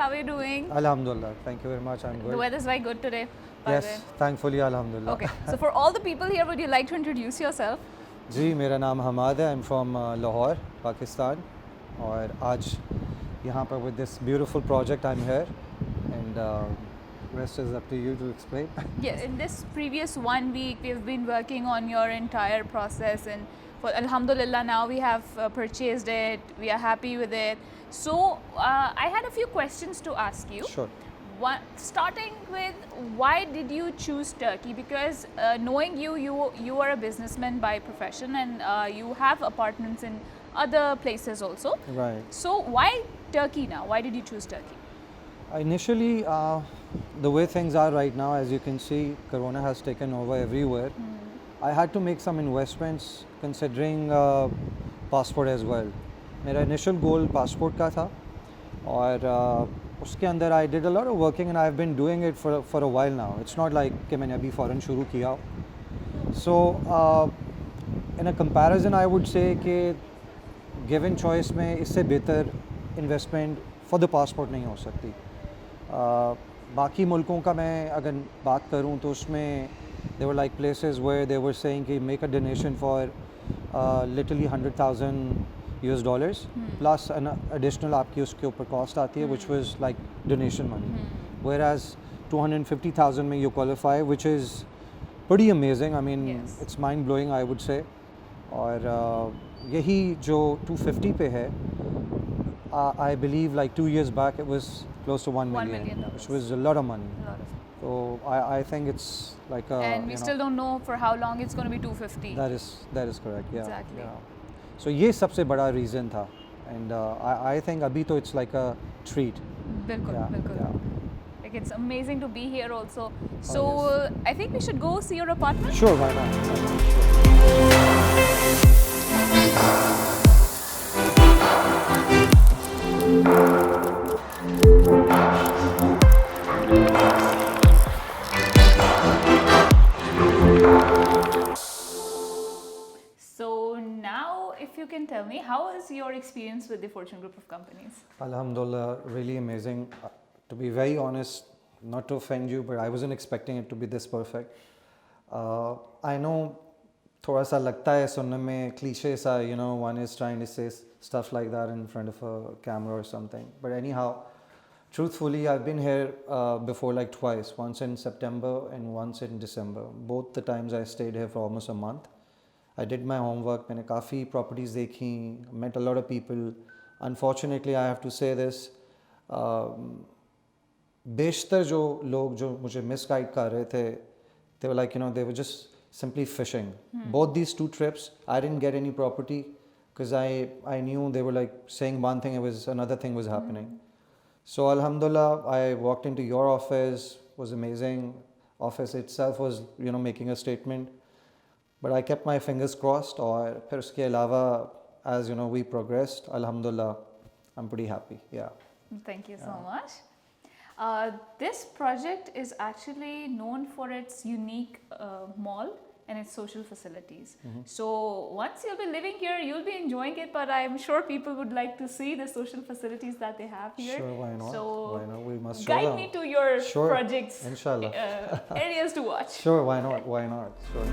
How are you doing? Alhamdulillah. Thank you very much. I'm The good. weather's very good today. by the Yes, way. thankfully, Alhamdulillah. Okay. So for all the people here, would you like to introduce yourself? जी मेरा नाम हमाद है. I'm from Lahore, Pakistan. और आज यहाँ पर with this beautiful project I'm here, and rest is up to you to explain. Yeah, in this previous 1 week, we've been working on your entire process, and for Alhamdulillah, now we have purchased it. We are happy with it. So I had a few questions to ask you. Sure. Starting with, why did you choose Turkey? Because knowing you are a businessman by profession, and you have apartments in other places also. Right. So why Turkey now? Why did you choose Turkey? Initially, the way things are right now, as you can see, Corona has taken over everywhere. I had to make some investments considering passport as well. मेरा initial goal passport का था, और उसके अंदर I did a lot of working, and I've been doing it for a while now. It's not like कि मैंने अभी फ़ौरन शुरू किया. So in a comparison, I would say कि given choice में इससे बेहतर investment for the passport नहीं हो सकती. बाकी मुल्कों का मैं अगर बात करूं तो उसमें there were like places where they were saying कि make a donation for literally $100,000 plus an additional आपकी उसके ऊपर cost आती है, which was like donation money, whereas 250,000 में you qualify, which is pretty amazing. I mean, Yes. it's mind blowing, I would say. और यही जो 250 पे है, I believe like 2 years back it was close to $1 million, which was a lot of money. A lot of. So I think it's like a, And we still don't know for how long it's going to be 250. that is correct. Yeah. Exactly. Yeah. So ये सबसे बड़ा reason था, and I think अभी तो it's like a treat. बिल्कुल, Yeah, बिल्कुल. yeah. Like, it's amazing to be here also. So yes. I think we should go see your apartment. Sure, why not? Why not? Sure. So now, if you can tell me, how is your experience with the Fortune Group of Companies? Alhamdulillah, really amazing. To be very honest, not to offend you, but I wasn't expecting it to be this perfect. I know थोड़ा सा लगता है सुनने में cliche सा, you know, one is trying to say stuff like that in front of a camera or something. But anyhow, truthfully, I've been here before like twice, once in September and once in December. Both the times I stayed here for almost a month. I did my homework, मैंने काफ़ी properties देखी, met a lot of people. Unfortunately, I have to say this, बेशतर जो लोग जो मुझे misguide कर रहे थे, they were like, you know, they were just simply fishing. Both these two trips, I didn't get any property because I knew they were like saying one thing, it was another thing was happening. So Alhamdulillah, I walked into your office, was amazing. Office itself was, you know, making a statement. But I kept my fingers crossed, और फिर उसके अलावा, as you know, we progressed. Alhamdulillah, I'm pretty happy. Yeah. Thank you so much. This project is actually known for its unique mall and its social facilities. So once you'll be living here, you'll be enjoying it, but I'm sure people would like to see the social facilities that they have here. Sure, why not? So Why not? We must show guide them. me to your Sure, projects, Inshallah. areas to watch. Sure, why not? Why not? Sure.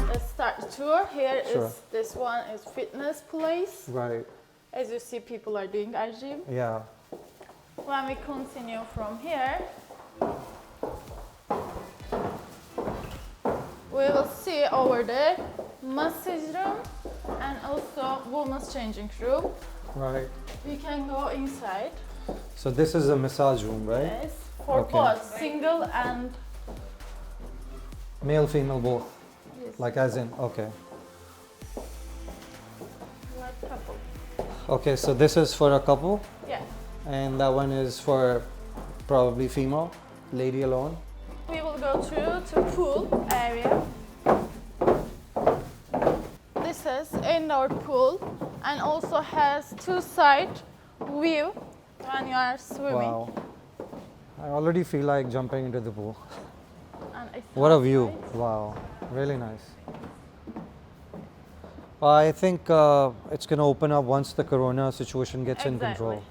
Let's start the tour. Here is Sure. this one is fitness place. Right. As you see, people are doing our gym. Yeah. When we continue from here, we will see over there massage room and also women's changing room. Right. We can go inside. So this is a massage room, right? Yes, for Okay. both single and Male, female, both. yes, Like as in, okay. like couple. Okay, so this is for a couple, Yeah. and that one is for probably female, lady alone. We will go through to pool area. This is indoor pool and also has two side view when you are swimming. Wow. I already feel like jumping into the pool. And it's What a outside. view. Wow. Really nice. I think it's going to open up once the corona situation gets in control.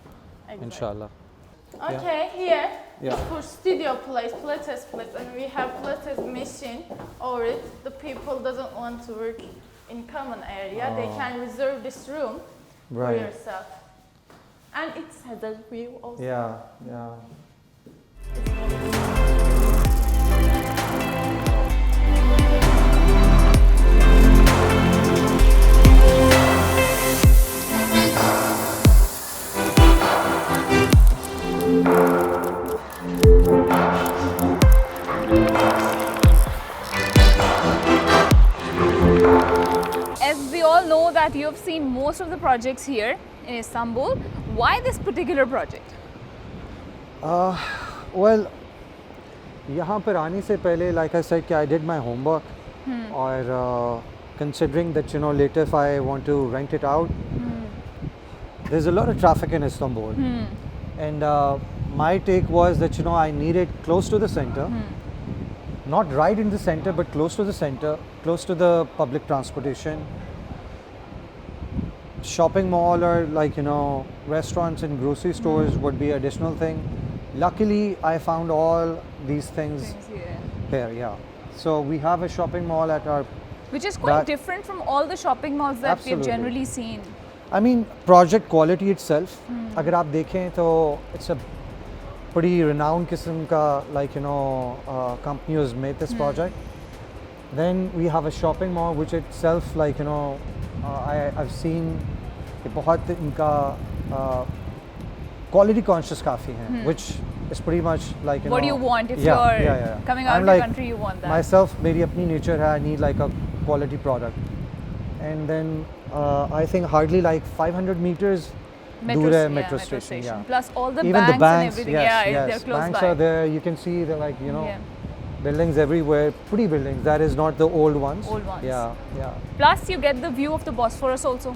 Exactly. Inshallah. Okay, here Yeah. is for studio place, Pilates place, and we have Pilates machine over it. The people doesn't want to work in common area, they can reserve this room for Right. yourself. And it has a view also. Yeah, yeah. As we all know that you have seen most of the projects here in Istanbul, why this particular project? Well, यहाँ पर आने से पहले, like I said, I did my homework. Or considering that, you know, later if I want to rent it out, there's a lot of traffic in Istanbul. And my take was that, you know, I need it close to the center. Not right in the center, but close to the center, close to the public transportation. Shopping mall or, like, you know, restaurants and grocery stores would be additional thing. Luckily, I found all these things here, yeah. So we have a shopping mall at our, Which is quite That- different from all the shopping malls that we have Absolutely. generally seen. I mean, project quality itself. अगर आप देखें तो it's a pretty renowned किस्म का, like, you know, company who's made this project. Then we have a shopping mall which itself, like, you know, I've seen कि बहुत इनका quality conscious काफ़ी हैं, which is pretty much like, you What do know, you want if yeah, you're yeah. coming out I'm of your like, country, you want that. Myself, मेरी अपनी nature है, I need like a quality product. And then I think hardly like 500 meters दूर है metro station. Yeah. Plus all the Even banks, the banks, and everything. yes, Yeah, yes. they're close Banks by. are there. You can see they're like, you know, Yeah. buildings everywhere, pretty buildings. That is not the old ones. Old ones. Yeah, yeah. Plus you get the view of the Bosphorus also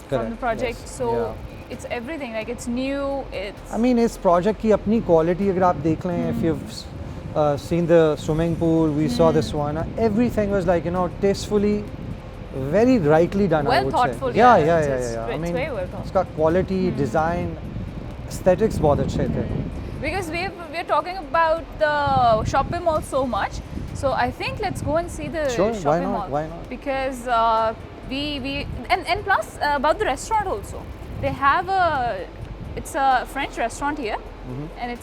from the Correct, project. yes, So yeah. it's everything. Like it's new. It's I mean, इस project की अपनी quality अगर आप देख लें, if you've seen the swimming pool, we saw the sauna. Everything was like, you know, tastefully, very rightly done. I Well would thoughtful, say. yeah, Yeah, it's- yeah, it's- yeah, yeah. I it's mean, very well thought. इसका quality, design, aesthetics बहुत अच्छे थे. because we're talking about the shopping mall so much. So I think let's go and see the Sure, why shopping not, mall. why not? Because we and plus about the restaurant also. They have it's a French restaurant here, and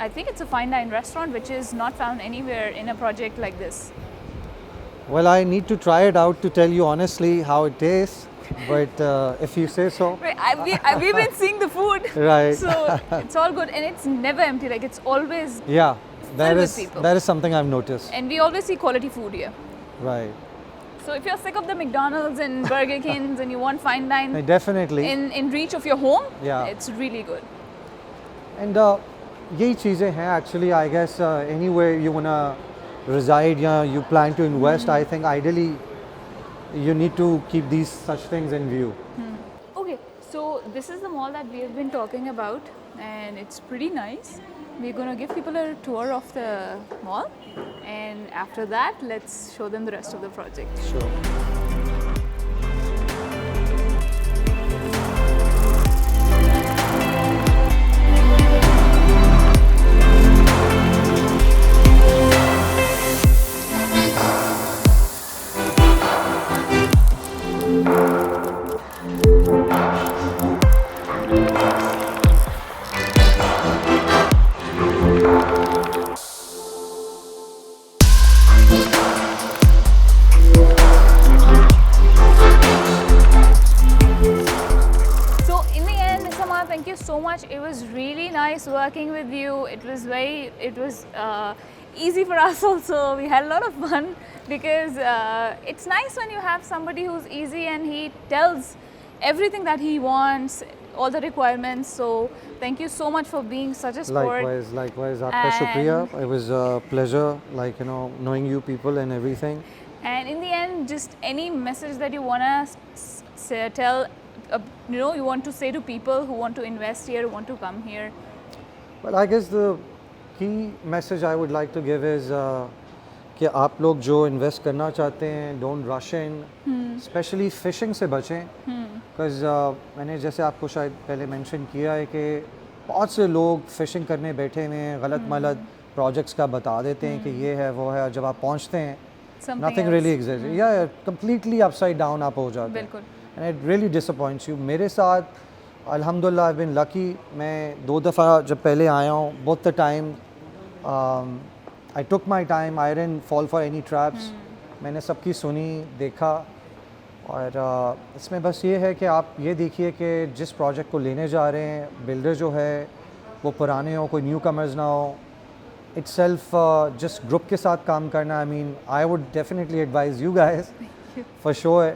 I think it's a fine dine restaurant which is not found anywhere in a project like this. Well, I need to try it out to tell you honestly how it tastes. But if you say so, We've been seeing the food, Right. So it's all good, and it's never empty. Like it's always, yeah, Filled with people. that is something I've noticed. and we always see quality food here. Right. So if you're sick of the McDonald's and Burger Kings and you want fine dine Definitely. in reach of your home, Yeah. it's really good. And यही चीज़ें हैं actually. I guess anywhere you wanna reside, yeah, you plan to invest. I think ideally you need to keep these such things in view. Okay, so this is the mall that we have been talking about, and it's pretty nice. We're gonna give people a tour of the mall, and after that, let's show them the rest of the project. Sure. So in the end, Sama, thank you so much. It was really nice working with you. It was easy for us also. We had a lot of fun because it's nice when you have somebody who's easy and he tells everything that he wants, all the requirements. So thank you so much for being such a sport. Likewise. आपका शुक्रिया. It was a pleasure, like, you know, knowing you people and everything. And in the end, just any message that you want to tell, you want to say to people who want to invest here, who want to come here. Well, I guess the key message I would like to give is کہ آپ لوگ جو invest کرنا چاہتے ہیں don't rush in, especially phishing سے بچیں. Because میں نے جیسے آپ کو شاید پہلے مینشن کیا ہے کہ بہت سے لوگ فشنگ کرنے بیٹھے ہوئے ہیں، غلط ملط پروجیکٹس کا بتا دیتے ہیں کہ یہ ہے وہ ہے، اور جب آپ پہنچتے ہیں نتھنگ ریئلی ایگزسٹ، یا کمپلیٹلی اپ سائڈ ڈاؤن آپ ہو جاتے ہیں. And it really disappoints you. میرے ساتھ الحمد للہ آئی بن لکی. میں 2 دفعہ جب پہلے آیا ہوں، بہت time I took my time, I didn't fall for any traps. میں نے سب کی سنی، دیکھا. اور اس میں بس یہ ہے کہ آپ یہ دیکھیے کہ جس پروجیکٹ کو لینے جا رہے ہیں، بلڈر جو ہے وہ پرانے ہو، کوئی نیو کمرز نہ ہو. اٹ سیلف جس گروپ کے ساتھ کام کرنا، I mean I would definitely advise you guys for sure.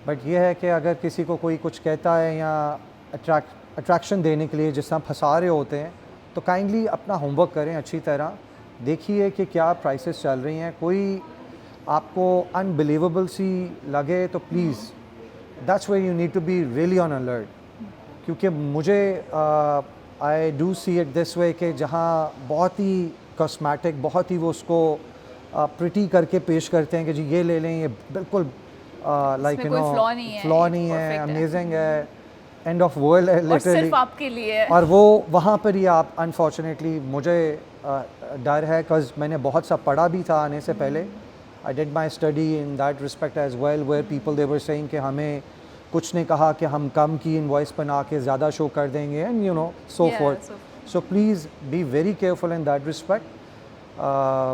But یہ ہے کہ اگر کسی کو کوئی کچھ کہتا ہے یا اٹریکشن دینے کے لیے جس طرح پھنسا رہے ہوتے ہیں، تو کائنڈلی اپنا ہوم ورک کریں اچھی طرح. دیکھیے کہ کیا پرائسز چل رہی ہیں. کوئی آپ کو انبلیویبل سی لگے تو please that's way you need to be really on alert. کیونکہ مجھے I do see it this وے کہ جہاں بہت ہی کاسمیٹک، بہت ہی وہ اس کو پریٹی کر کے پیش کرتے ہیں کہ جی یہ لے لیں، یہ بالکل لائک یو نو فلا نہیں ہے، امیزنگ ہے، اینڈ آف ورلڈ ہے لٹرلی آپ کے لیے. اور وہ وہاں پر ہی آپ انفارچونیٹلی، مجھے ڈر ہے بیکاز میں نے بہت سا پڑھا بھی تھا آنے سے پہلے. I did my study in that respect as well where people they were seeing کہ ہمیں کچھ نے کہا کہ ہم کم کی انوائس بنا کے زیادہ شو کر دیں گے، and you know so forth. So please be very careful in that respect.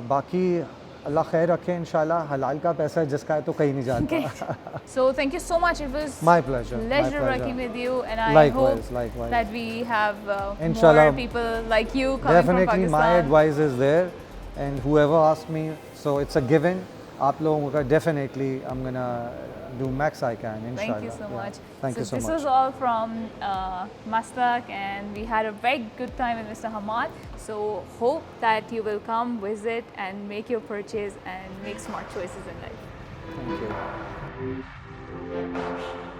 باقی اللہ خیر رکھے انشاءاللہ. حلال کا پیسہ جس کا ہے تو کہیں نہیں جاتا. So thank you so much. It was My pleasure. Pleasure working with you, and I Likewise, hope likewise. that we have Inshallah. more people like you coming Definitely from Pakistan. my advice is there, and whoever asks me, so it's a given. آپ لوگوں کا definitely I'm gonna do max I can inshallah. Thank you so much. Thank you so much. This was all from Mastak, and we had a very good time with Mr. Hamad. So hope that you will come, visit, and make your purchase and make smart choices in life. Thank you.